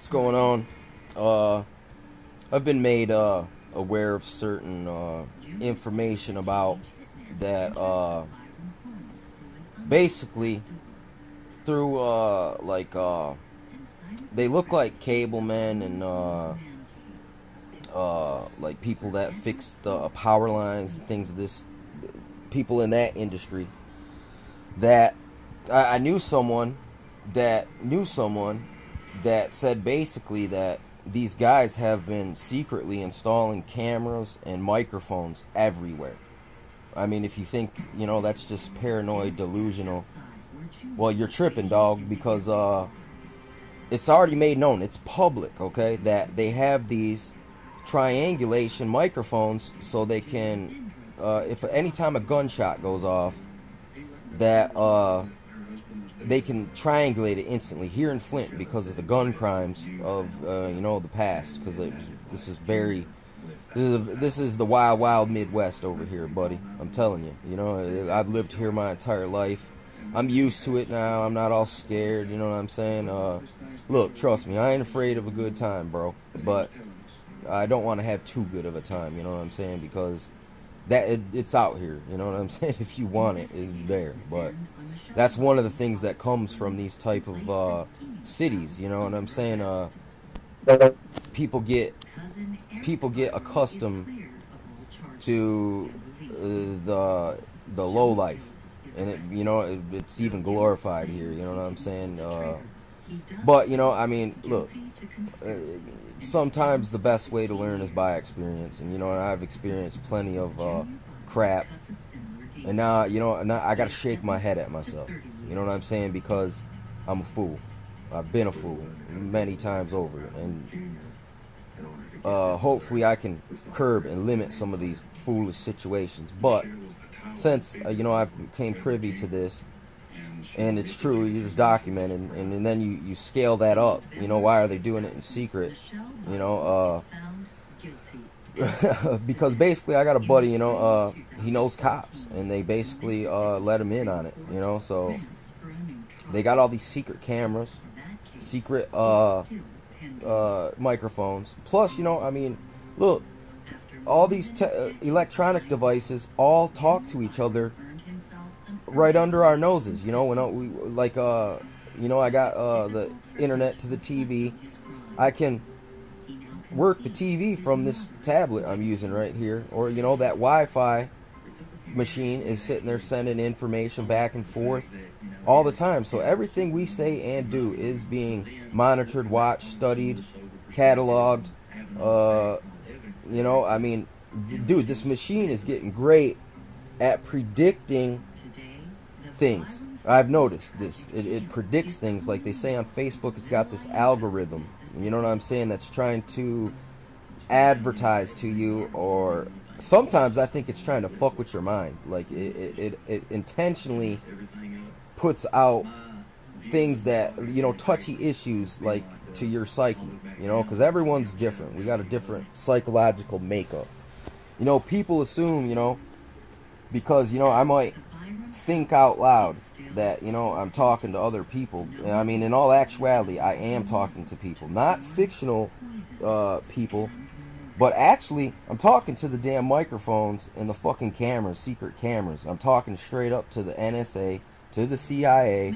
What's going on? I've been made aware of certain information about that. Basically, through they look like cable men and like people that fix the power lines and things of this. People in that industry. That I knew someone that said basically that these guys have been secretly installing cameras and microphones everywhere. I mean, if you think, that's just paranoid, delusional, well, you're tripping, dog, because it's already made known, it's public, okay, that they have these triangulation microphones so they can, if anytime a gunshot goes off, that they can triangulate it instantly here in Flint because of the gun crimes of the past. Because this is the wild, wild Midwest over here, buddy. I'm telling you. I've lived here my entire life. I'm used to it now. I'm not all scared. You know what I'm saying? Look, trust me, I ain't afraid of a good time, bro. But I don't want to have too good of a time. You know what I'm saying? Because it's out here. You know what I'm saying? If you want it, it's there. But that's one of the things that comes from these type of cities. You know what I'm saying? People get accustomed to the low life, and it's even glorified here. You know what I'm saying? But I mean, look. Sometimes the best way to learn is by experience, and I've experienced plenty of crap, and now I gotta shake my head at myself. You know what I'm saying? Because I'm a fool. I've been a fool many times over, and hopefully I can curb and limit some of these foolish situations. But since I became privy to this, and it's true, you just document it, and then you scale that up. Why are they doing it in secret? Because basically I got a buddy, he knows cops, and they basically let him in on it. So they got all these secret cameras, secret microphones. Plus, I mean, look, all these electronic devices all talk to each other right under our noses. I got the internet to the TV. I can work the TV from this tablet I'm using right here, or that Wi-Fi machine is sitting there sending information back and forth all the time. So everything we say and do is being monitored, watched, studied, cataloged. I mean, dude, this machine is getting great at predicting things. I've noticed this. It predicts things. Like they say on Facebook, it's got this algorithm. You know what I'm saying? That's trying to advertise to you, or sometimes I think it's trying to fuck with your mind. Like it intentionally puts out things that, touchy issues, like to your psyche, because everyone's different. We got a different psychological makeup. People assume, because, I might think out loud that, I'm talking to other people. I mean, in all actuality, I am talking to people. Not fictional people, but actually, I'm talking to the damn microphones and the fucking cameras, secret cameras. I'm talking straight up to the NSA, to the CIA.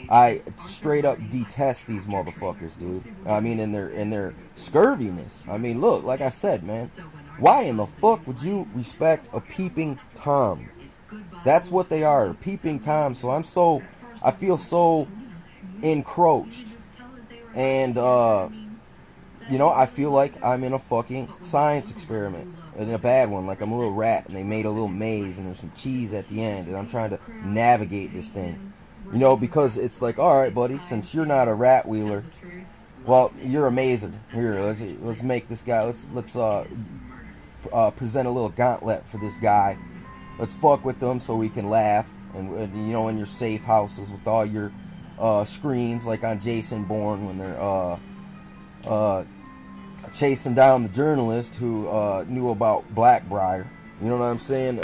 I straight up detest these motherfuckers, dude. I mean, in their scurviness. I mean, look, like I said, man, why in the fuck would you respect a peeping Tom? That's what they are, peeping Tom. So I feel so encroached, and I feel like I'm in a fucking science experiment, in a bad one. Like I'm a little rat, and they made a little maze, and there's some cheese at the end, and I'm trying to navigate this thing, because it's like, all right, buddy, since you're not a rat wheeler, well, you're a mazer. Here, let's make this guy. Let's present a little gauntlet for this guy. Let's fuck with them so we can laugh, and in your safe houses with all your screens, like on Jason Bourne when they're chasing down the journalist who knew about Blackbriar. You know what I'm saying?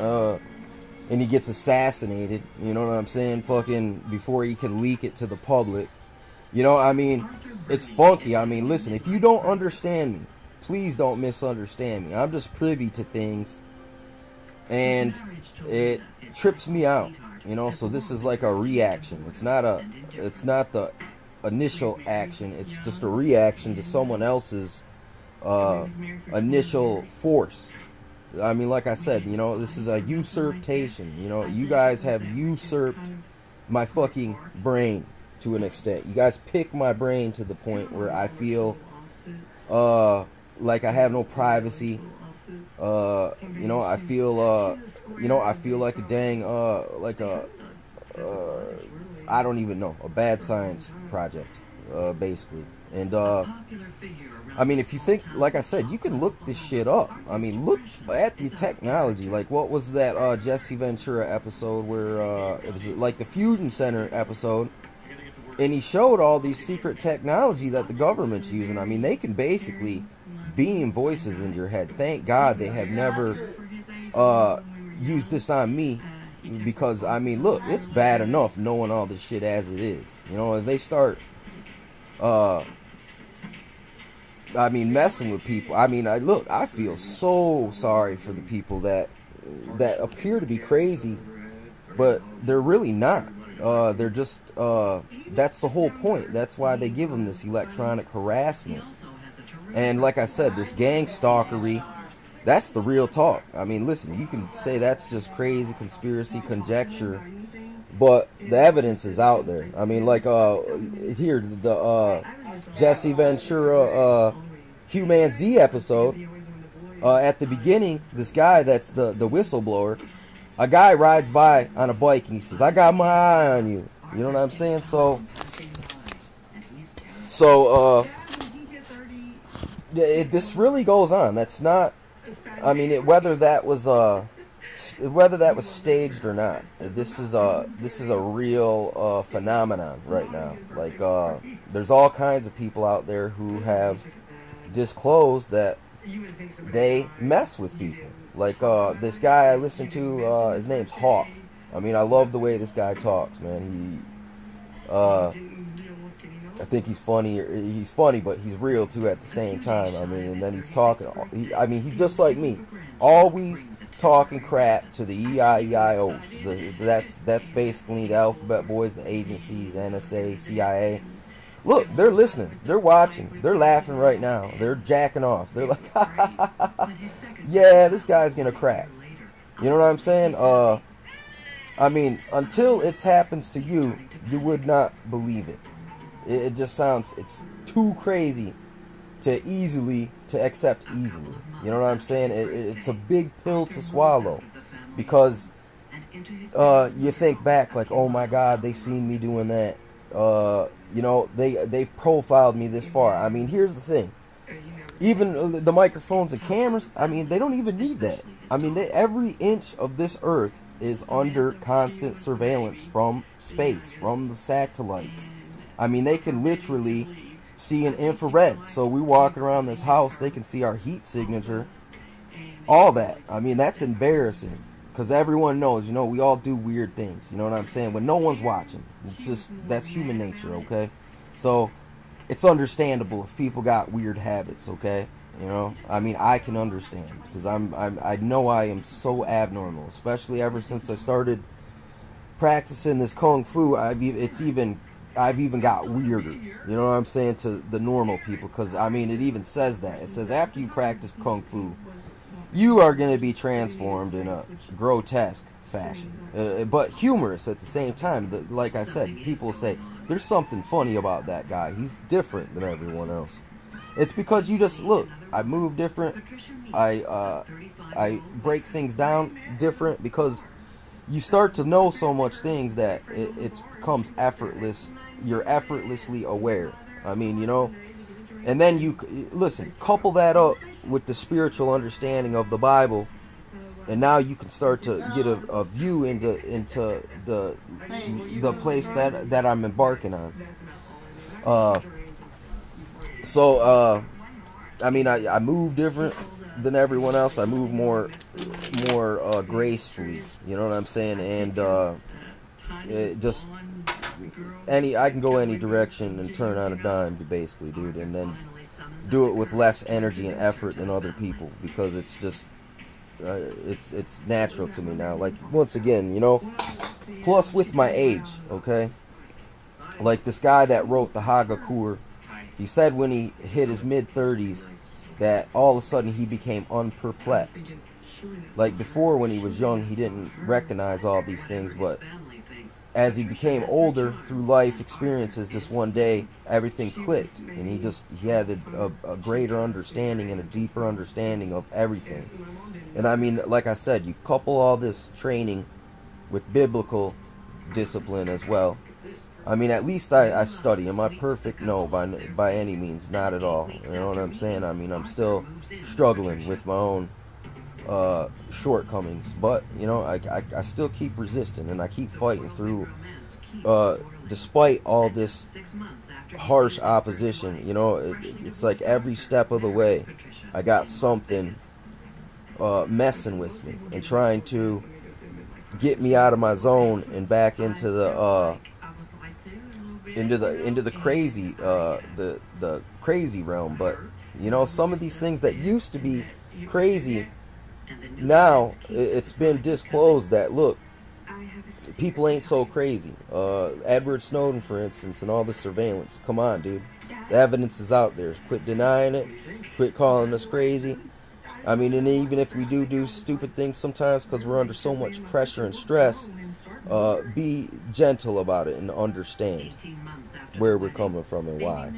And he gets assassinated. You know what I'm saying? Fucking before he can leak it to the public. You know, I mean, it's funky. I mean, listen, if you don't understand me, please don't misunderstand me. I'm just privy to things, and it trips me out. You know, so this is like a reaction. It's not the initial action. It's just a reaction to someone else's initial force. I mean, like I said, you know, this is a usurpation. You know, you guys have usurped my fucking brain to an extent. You guys pick my brain to the point where I feel like I have no privacy. You know, I feel I feel like a dang I don't even know, a bad science project, basically. And I mean, if you think, like I said, you can look this shit up. I mean, look at the technology. Like, what was that Jesse Ventura episode where it was like the Fusion Center episode, and he showed all these secret technology that the government's using. I mean, they can basically beam voices into your head. Thank God they have never used this on me, because I mean, look, it's bad enough knowing all this shit as it is. You know, if they start I mean, messing with people. I mean, I feel so sorry for the people that appear to be crazy, but they're really not. They're just that's the whole point. That's why they give them this electronic harassment. And like I said, this gang stalkery, that's the real talk. I mean, listen, you can say that's just crazy conspiracy conjecture, but the evidence is out there. I mean, like here, the Jesse Ventura Human Z episode, at the beginning, this guy that's the whistleblower, a guy rides by on a bike and he says, "I got my eye on you." You know what I'm saying? So this really goes on. That's not, I mean, whether that was staged or not, this is a real phenomenon right now. Like there's all kinds of people out there who have disclosed that they mess with people. Like this guy I listen to, his name's Hawk. I mean, I love the way this guy talks, man. I think he's funny. He's funny, but he's real too at the same time. I mean, and then he's talking. He's just like me, always talking crap to the EIEIOs. That's basically the alphabet boys, the agencies, NSA, CIA. Look, they're listening. They're watching. They're laughing right now. They're jacking off. They're like, ha, ha, ha, ha. Yeah, this guy's gonna crack. You know what I'm saying? I mean, until it happens to you, you would not believe it. It just sounds, it's too crazy to accept easily. You know what I'm saying? It's a big pill to swallow, because you think back like, oh my God, they seen me doing that. You know, they've profiled me this far. I mean, here's the thing. Even the microphones and cameras, I mean, they don't even need that. I mean, every inch of this earth is under constant surveillance from space, from the satellites. I mean, they can literally see in infrared. So we walk around this house, they can see our heat signature. All that. I mean, that's embarrassing. Because everyone knows, you know, we all do weird things. You know what I'm saying? When no one's watching. It's just, that's human nature, okay? So, it's understandable if people got weird habits, okay? You know? I mean, I can understand. Because I know I am so abnormal. Especially ever since I started practicing this Kung Fu. I've even got weirder. You know what I'm saying? To the normal people. Because, I mean, it even says that. It says after you practice Kung Fu, you are going to be transformed in a grotesque fashion, but humorous at the same time. Like I said, people say, there's something funny about that guy. He's different than everyone else. It's because you just, look, I move different. I break things down different, because you start to know so much things that it becomes effortless. You're effortlessly aware. I mean, you know, and then you, listen, couple that up with the spiritual understanding of the Bible, and now you can start to get a view into the place that I'm embarking on. I mean, I move different than everyone else. I move more gracefully. You know what I'm saying? And it just, I can go any direction and turn on a dime, basically, dude, and then do it with less energy and effort than other people, because it's just it's natural to me now. Like, once again, you know, plus with my age, okay, like this guy that wrote the Hagakur, he said when he hit his mid-30s that all of a sudden he became unperplexed. Like, before, when he was young, he didn't recognize all these things, but as he became older through life experiences, this one day everything clicked, and he had a greater understanding and a deeper understanding of everything. And I mean, like I said, you couple all this training with biblical discipline as well. I mean, at least I study. Am I perfect? No, by any means, not at all. You know what I'm saying? I mean, I'm still struggling with my own shortcomings, but you know, I still keep resisting, and I keep fighting through, despite all this harsh opposition. You know, it's like every step of the way I got something messing with me and trying to get me out of my zone and back into the crazy the crazy realm. But you know, some of these things that used to be crazy, now it's been disclosed that, look, people ain't so crazy. Edward Snowden, for instance, and all the surveillance. Come on, dude. The evidence is out there. Quit denying it. Quit calling us crazy. I mean, and even if we do stupid things sometimes because we're under so much pressure and stress, be gentle about it and understand where we're coming from and why.